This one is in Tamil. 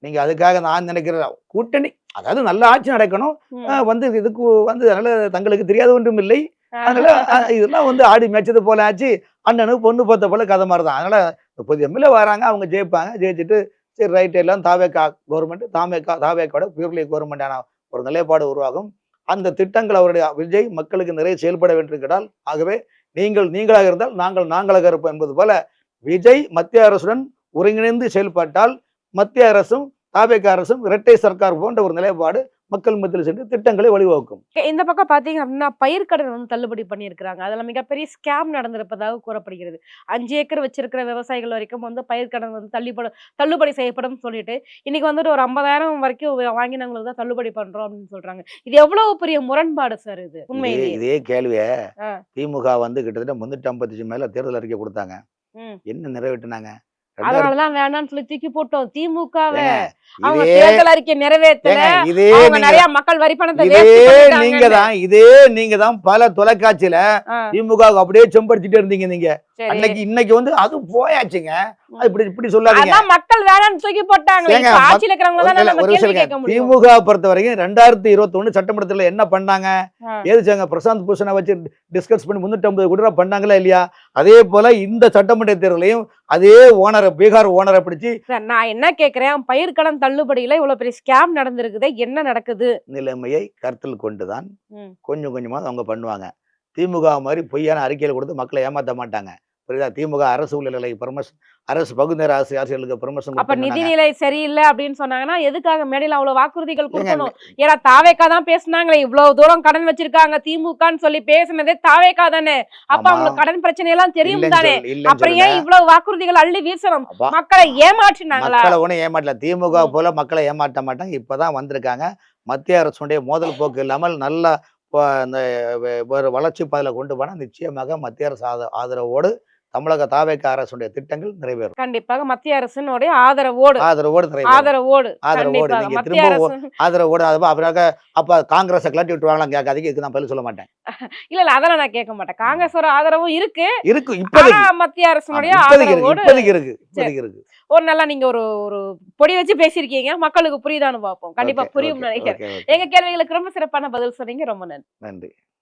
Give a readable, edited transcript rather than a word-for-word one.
நீங்க அதுக்காக நான் நினைக்கிறேன் கூட்டணி அதாவது நல்ல ஆட்சி நடக்கணும். வந்து இதுக்கு வந்து அதனால தங்களுக்கு தெரியாத ஒன்றும் இல்லை. அதனால இதெல்லாம் வந்து ஆடி மேய்ச்சது போல ஆச்சு. அண்ணனுக்கு பொண்ணு பார்த்த போல கதை மாதிரி தான். அதனால புதிய எம்எல்ஏ வராங்க, அவங்க ஜெயிப்பாங்க. ஜெயிச்சுட்டு சரி ரைட் எல்லாம் தாவேக்கா கவர்மெண்ட் தாவேக்காவோட பியூர்லி கவர்மெண்டான ஒரு நிலைப்பாடு உருவாகும். அந்த திட்டங்கள் அவருடைய விஜய் மக்களுக்கு நிறைய செயல்பட வேண்டியிருக்கிறால். ஆகவே நீங்களாக இருந்தால் நாங்களாக இருப்போம் என்பது போல விஜய் மத்திய அரசுடன் ஒருங்கிணைந்து செயல்பட்டால் மத்திய அரசும் தாவேக்கா அரசும் இரட்டை சர்க்கார் போன்ற ஒரு நிலைப்பாடு மக்கள் மத்தியில் சென்று திட்டங்களை வழிவகுக்கும். இந்த பக்கம் பாத்தீங்க அப்படின்னா பயிர்க்கடன் வந்து தள்ளுபடி பண்ணியிருக்கிறாங்க. அதுல மிகப்பெரிய ஸ்கேம் நடந்திருப்பதாக கூறப்படுகிறது. 5 ஏக்கர் வச்சிருக்கிற விவசாயிகள் வரைக்கும் வந்து பயிர்க்கடன் வந்து தள்ளுபடி செய்யப்படும் சொல்லிட்டு இன்னைக்கு வந்துட்டு ஒரு 50,000 வரைக்கும் வாங்கினவங்களுக்கு தான் தள்ளுபடி பண்றோம் அப்படின்னு சொல்றாங்க. இது எவ்வளவு பெரிய முரண்பாடு சார் இது உண்மையிலேயே? இதே கேள்விய திமுக வந்து கிட்டத்தட்ட 355 மேல தேர்தல் அறிக்கை கொடுத்தாங்க. என்ன நிறைவேற்றினாங்க? அதனாலதான் வேணாம்னு சொல்லி தூக்கி போட்டோம் திமுகவை. அவங்க தேர்தல் அறிக்கை நிறைவேற்றல. அவங்க நிறைய மக்கள் வரி பணத்தை நீங்க தான் பல தொலைக்காட்சியில திமுக அப்படியே செம்படிச்சுட்டே இருந்தீங்க நீங்க. இன்னைக்கு வந்து அது போயாச்சுங்க. இப்படி சொல்லாதீங்க. மக்கள் வேணாம்னு தூக்கி போட்டாங்க. திமுக பொறுத்த வரைக்கும் 2021 சட்டமன்றத்துல என்ன பண்ணாங்க? ஏதுச்சாங்க பிரசாந்த் பூஷனை வச்சு டிஸ்கஸ் பண்ணி 350 கோடி ரூபாய் பண்ணாங்களா இல்லையா? அதே போல இந்த சட்டமன்ற தேர்தலையும் அதே பீகார் ஓனரை பிடிச்சு நான் என்ன கேக்குறேன், பயிர்க்கடன் தள்ளுபடியில இவ்வளவு பெரிய ஸ்கேம் நடந்திருக்குது, என்ன நடக்குது? நிலைமையை கருத்தில் கொண்டுதான் கொஞ்சம் கொஞ்சமா அவங்க பண்ணுவாங்க. திமுக மாதிரி பொய்யான அறிக்கையில் கொடுத்து மக்களை ஏமாற்ற மாட்டாங்க. புரியுதா? திமுக அரசு ஊழியர்களை அரசு பகுதிநேர அரசியலுக்கு பெர்மிஷன். அப்ப நிதிநிலை சரியில்லை அப்படின்னு சொன்னாங்கன்னா எதுக்காக மேடையில அவ்வளவு வாக்குறுதிகள் கொடுக்கணும்? ஏன்னா தாவேக்கா தான் பேசினாங்களே, இவ்வளவு தூரம் கடன் வச்சிருக்காங்க திமுகன்னு சொல்லி பேசினதே தாவேக்கா தானே. அப்ப அவங்களுக்கு கடன் பிரச்சனை எல்லாம் தெரியும் தானே. அப்புறம் ஏன் இவ்வளவு வாக்குறுதிகள் அள்ளி வீசணும்? மக்களை ஏமாற்றினாங்களா? மக்களை ஒன்னும் ஏமாற்றல. திமுக போல மக்களை ஏமாற்ற மாட்டாங்க. இப்பதான் வந்திருக்காங்க. மத்திய அரசுடைய மோதல் போக்கு இல்லாமல் நல்ல ஒரு வளர்ச்சி பாதையில கொண்டு போனா நிச்சயமாக மத்திய அரசு ஆதரவோடு தமிழக தாவேக்கா அரசுடைய திட்டங்கள் நிறைவேறும். கண்டிப்பாக மத்திய அரசினுடைய ஆதரவோடு அப்ப காங்கிரஸ் கிளட்டி விட்டுருவாங்களா கேட்காதீங்க. இதுக்கு நான் பதில் சொல்ல மாட்டேன். இல்ல அதெல்லாம் நான் கேட்க மாட்டேன். காங்கிரஸோட ஆதரவும் இருக்கு. மத்திய அரசுடைய ஆதரவோடு இருக்கு. ஒரு நல்லா நீங்க ஒரு பொடி வச்சு பேசிருக்கீங்க. மக்களுக்கு புரியுதான்னு பார்ப்போம். கண்டிப்பா புரியும் நினைக்கிறேன். எங்க கேள்விகளுக்கு ரொம்ப சிறப்பான பதில் சொன்னீங்க. ரொம்ப நன்றி.